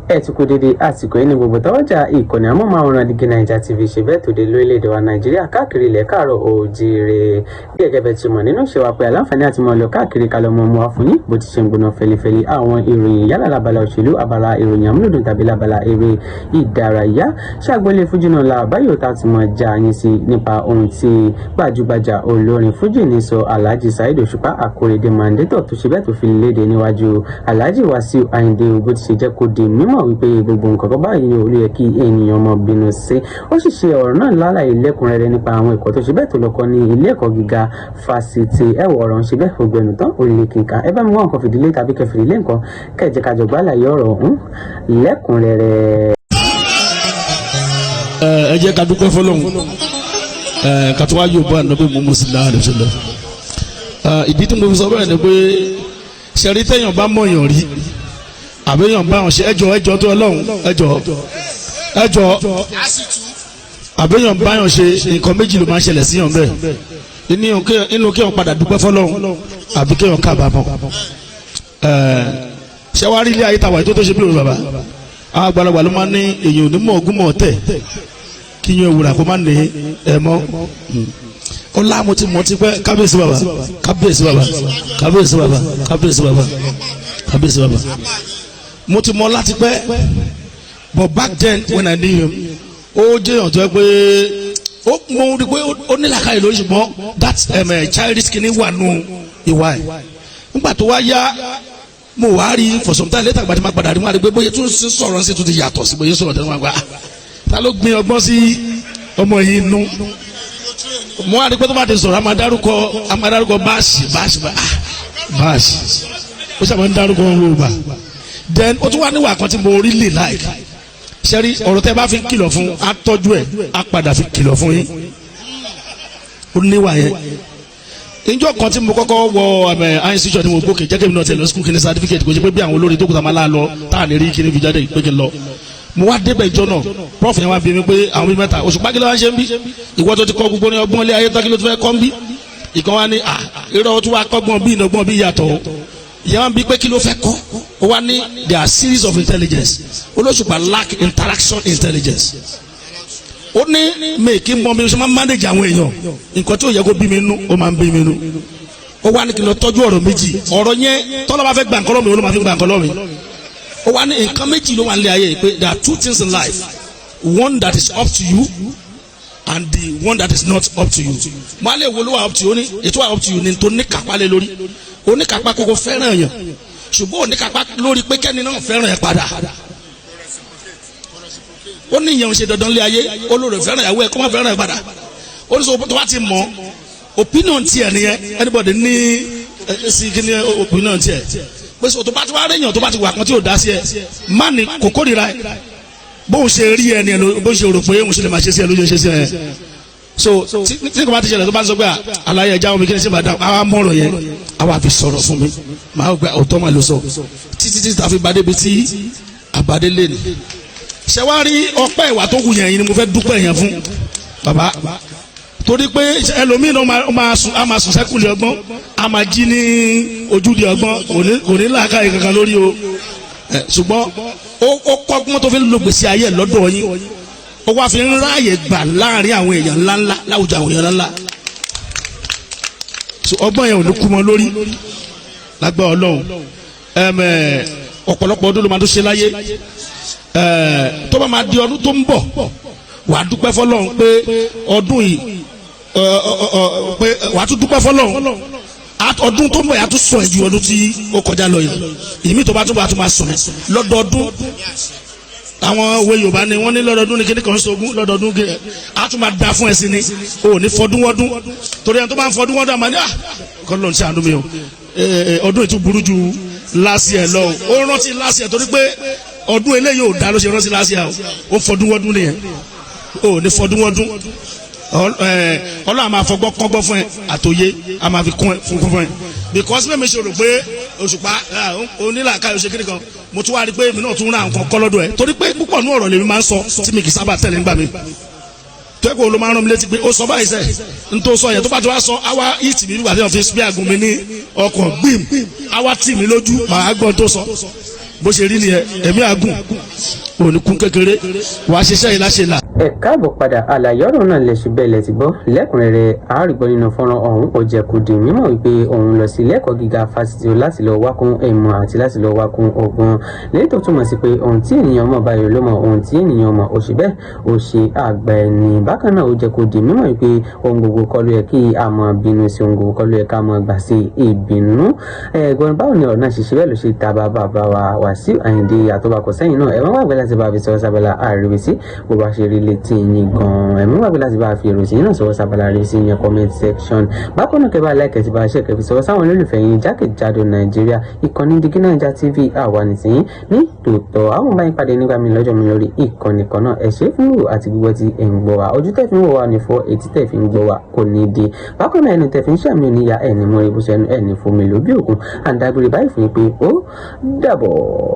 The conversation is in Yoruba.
ẹ ti kú dédé àsìkò ẹni gbogbo tọwọ́jà ìkànnì amóhùnmáwòrán DIGINAIJA TV ṣe bẹ́ẹ̀ tó dé lórílẹ̀‐èdè wa Nàìjíríà káàkiri ilẹ̀ káàárọ̀ oòjíire bí gẹ́gẹ́ bẹ́ẹ̀ ti mọ̀ nínú ṣe wa pé aláǹfààní àti mọ̀ lọ káàkiri kalọ̀ mọ́ wa fún yín bó ti ṣe ń gbóná fẹlifẹli àwọn ìròyìn yálà labala òṣèlú abala ìròyìn amúlùdùn tàbí labala eré ìdárayá ṣàgbọ́lé fújì náà la báyọ̀ tá ti mọ̀ já yín sí nípa ohun tí gbajúgbajà olórin fújì ní sọ Alhaji Saheed Osupa Akorede mandator tó ṣe bẹ́ẹ̀ tó fi léde níwájú Ati Wasiu Ayinde bó ti ṣe jẹ́ kó di mímọ̀ wípé gbogbo nǹkan kan báyìí ni ó yẹ kí ènìyàn mọ̀ bínú sí ó sì ṣe ọ̀rọ̀ náà lálàyé lẹ́kùnrẹ́rẹ́ nípa àwọn ẹ̀kọ́ tó ṣe bẹ́ẹ̀ tó lọ kọ́ ní ilé ẹ̀kọ́ gíga fásitì ẹ̀wọ̀ ọ̀rọ̀ ń ṣe bẹ́ẹ̀ ògbẹ̀nù tán orílẹ̀ kíkà ẹ bá mi wá nǹkan fìdílé tàbí kẹfìdílé nǹkan kẹjẹ kájọ gbálàyé ọ̀rọ̀ ọ̀hún lẹ́kùnrẹ́rẹ́. ẹ jẹ́ ká dúpẹ́ fọ́lọ́run ká tó wá yóò bá ànábì Muhammad sallallahu alaihi wasallam ìdí tí mo fi sọ bẹ́ẹ̀ ni pé ṣẹ̀rí tẹ̀yàn bá mọ̀yàn rí àbẹ̀yàn bá wọn ṣe ẹjọ́ tó Ọlọ́run ẹjọ́ àbẹ̀yàn bá yàn ṣe nǹkan méjì ló máa ń ṣẹlẹ̀ síyàn bẹ́ẹ̀ inú kí wọn padà dúpẹ́ fọ́lọ́run àbí kí wọn kábàámọ̀ ṣé wàá rí ilé ayé tàwa tó ṣe bí òun bàbá àwọn àgbàlagbà ló máa ń ní èyàn ò ní mọ̀ ogún mọ̀ tẹ̀ kí yẹn òwúrà kó má ní ẹ̀ mọ́ ó láàmú tí mo ti pẹ́ kábíyèsí bàbá kábíyèsí bàbá kábíyèsí bàbá kábíyèsí bàbá kábíyèsí bàbá mo ti mọ̀ láti pẹ́ but back then when I knew him ó jẹ́ èèyàn tó yẹ pé ó mọ orí pé ó ní làákàyè lórí ṣùgbọ́n that childish kìíní wà nù ìwà ẹ̀ nígbà tó wá yá mo wá rí for some time later gbàdé má padà rí wọn àdìgbé bóyá tún sọ̀rọ̀ sí tún ti yàtọ̀ sí bóyá sọ̀rọ̀ tẹ́lẹ̀ wọn gbà ta ló gbin ọgbọ́n sí ọmọ yìí nù mo wá rí pé tó bá ti sọ̀rọ̀ a máa dárúkọ báàsì ó sábà ń dárúkọ Yorùbá then ó tún wá níwà kan tí mo really like sẹ́rí ọ̀rọ̀ tẹ́ bá fi kìlọ̀ fún atọ́jú ẹ̀ á padà fi kìlọ̀ fún yín ó níwà yẹn ìjọ kan tí mo kọ́kọ́ wọ institution ni mo gbókè jẹ́ kébì náà tẹ̀lé school kìíní certificate kò jẹ́ pé bí àwọn olórí tó kùtà máa lá lọ tá à ní rí kíní fi jáde pé kí n lọ mo wá débẹ̀ ìjọ náà prof yẹn wá bí mi pé àwọn bíi mẹ́ta Òṣùpá kí ló wá ṣe ń bí ìwọ tó ti kọ́ gbogbo ní ọgbọ́n ilé ayé tó kí ló tó fẹ́ kọ́ ń bí ìkan wá ní irọ́ tó wá kọ́gbọ́n bí ìnàgbọ́n bí yàtọ̀ ìyẹn wá ń bí pé kí ló fẹ́ kọ́ ó wá ní there are series of intelligence Olóṣùpá lack interaction intelligence ó ní mèkì mọ mi ṣe máa ń manage àwọn èèyàn nǹkan tí ó yẹ kó bí mi nú ó máa ń bí mi nú ó wá ní kí n lọ tọ́jú ọ̀rọ̀ méjì ọ̀rọ̀ yẹn tọ́lá bá fẹ́ gbà nǹkan lọ́mì ó ló máa fi gbà nǹkan lọ́mì ó wá ní nǹkan méjì ló wà nílé ayé pé there are two things in life one that is up to you and the one that is not up to you máa lè wo ló wà up to you ó ní ètò wà up to you ní tó ní kápá lé lórí oníkápá kókó fẹ́ràn yẹn ṣùgbọ́n oníkápá lórí pé kẹ́ni náà fẹ́ràn yẹn padà ó ní ìyẹn ò ṣe dandan lé ayé olórí fẹ́ràn ìyàwó ẹ̀ kó má fẹ́ràn ẹ̀ padà ó ní sọ tó bá ti mọ̀ opinion tiẹ̀ nìyẹn anybody ní sí kíní opinion tiẹ̀ pé sọ tó bá ti wá réyàn tó bá ti wà kan tí ò dá sí ẹ má ní kókó rira ẹ bóun ṣe rí ẹ ní ẹ bóun ṣe rò pé òun ṣe lè máa ṣe sí ẹ lójú ṣe sí ẹ so tí kò bá ti ṣẹlẹ̀ tó bá ti sọ pé àlàyé ẹja omi kí ni ṣe máa dá àwa mọ̀rọ̀ yẹn àwa fi sọ̀rọ̀ fún mi màá gba ọ̀tọ́ máa lọ sọ títí tí tàfi bá débi tí àbádé lé ní ṣe wá rí ọpẹ́ ìwà tó kù yẹn ni mo fẹ́ dúpẹ́ yẹn fún bàbá torí pé ẹlòmíín náà máa sùn sẹ́kùlì ọgbọ́n a máa jí ní ojúde ọgbọ́n kò ní làákàyè kankan lórí o ṣùgbọ́n ó kọ́gbọ́n tó fi ń lo gbèsè ayé ẹ̀ lọ́dọ̀ yín ó wá fi ń ráàyè gbà láàrin àwọn èèyàn ńláńlá láwùjọ àwọn èèyàn ńláńlá ọgbọ́n yẹn ò ní kú mọ́ lórí lágbára Ọlọ́run ọ̀pọ̀lọpọ̀ ọdún ló máa tó ṣe láyé tó bá máa di ọdún tó ń bọ̀ wàá dúpẹ́ fọlọ́run pé ọdún yìí pé wàá tún dúpẹ́ fọlọ́run ọdún tó ń bọ̀ yà tún sọ ẹ̀ ju ọdún tí ó kọjá lọ yìí ìmí tó bá tún bọ̀ àtún máa sọ ẹ̀ lọ́dọọdún àwọn òwe Yorùbá ni wọ́n ní lọ́dọọdún ní kíní kan ṣogún lọ́dọọdún gé a tún máa da fún ẹ sí ni o ní fọdúnwọ́dún torí ẹni tó bá ń fọdúnwọ́dún àmọ́ ní kọ́ ló ń ṣe àánú mi o ọdún yìí tún burú ju last year lọ ó rántí last year torí pé ọdún eléyìí ò dá ló ṣe rántí last year ó fọdúnwọ́dún nìyẹn o ní fọdúnwọ́dún Ọlọ́run a máa fọgbọ́ kọ́gbọ́ fún ẹ àtòyé a máa fi kún ẹ fún ẹ because mẹ́mi ṣe rò pé Òṣùpá onílàáká yóò ṣe kíni kan mo tún wá rí pé èmi náà tún ra nǹkan kọ́ lọ́dọ̀ ẹ torí pé púpọ̀ nú ọ̀rọ̀ lèmi máa ń sọ tí mi kì í sábà tẹ̀lé nígbà mi tẹ́kọ̀ ló máa ń rán mi létí pé ó sọ báyìí sẹ́ n tó sọ yẹn tó bá ti wá sọ àwa ìtì mi nígbà tí wọ́n fi spí àgùn mi ní ọkàn gbìm àwa tì mí lójú màá gbọ́n tó sọ bó ṣe rí nìyẹn ẹ̀mí àgùn oníkun kékeré wàá ṣiṣẹ́ yìí láṣẹ là. ẹ káàbọ̀ padà àlàyé ọ̀rọ̀ náà lè ṣe bẹ́ẹ̀ lẹ ti gbọ́ lẹ́kùnrẹ́rẹ́ àárìgbọ́ nínú fọ́nrán ọ̀hún ó jẹ́ kó di mímọ̀ wípé òun lọ sí ilé ẹ̀kọ́ gíga fásitì láti lọ wá kún ìmọ̀ àti láti lọ wá kún ọgbọ́n lẹ́yìn tó túmọ̀ sí pé ohun tí ènìyàn mọ̀ báyìí ló mọ̀ ohun tí ènìyàn mọ̀ ó ṣe bẹ́ẹ̀ ó ṣe àgbà ẹni bákan náà ó jẹ́ kó di mímọ̀ wípé ohun gbogbo kọ́ ló yẹ kí a máa bínú sí ohun gbogbo kọ́ ló yẹ ká máa gbà sí ìbínú ẹ̀gbọ́n báwo ni ọ̀rọ̀ náà ṣe ṣe bẹ́ẹ̀ ló ṣe ta bàbá wa Wasiu Ayinde àtọ́bakọ̀ sẹ́yìn náà ẹ má gbàgbé láti bá a fi sọ̀rọ̀ sábàlá àríwísí bó bá ṣe rí létí yín gan ẹ má gbàgbé láti bá a fi èrò sí yín náà sọ̀rọ̀ sábàlá àríwísí yẹn comment section bákan náà kẹ́ bá like ti bá a ṣe kẹ́ fi sọ̀rọ̀ sáwọn olólùfẹ́ yín jákèjádò Nàìjíríà ìkànnì DIGINAIJA TV àwa nìsín ní tòótọ́ àwọn bá yín pàdé nígbà mi lọ́jọ́ mi lórí ìkànnì kan náà ẹ ṣé fún wò àti gbogbo tí ẹ ń gbọ́ wa ojú tẹ́ fi ń wò wá ní fọ́ etí tẹ́ fi ń gbọ́ wa kò ní di bákan náà ẹnu tẹ́ fi ń ṣàmì oníyà ẹni mọ́ ibùsọ̀ ẹni fún mi lóbi òkun àǹdàgbére báyìí fún yín pé ó dàbọ̀.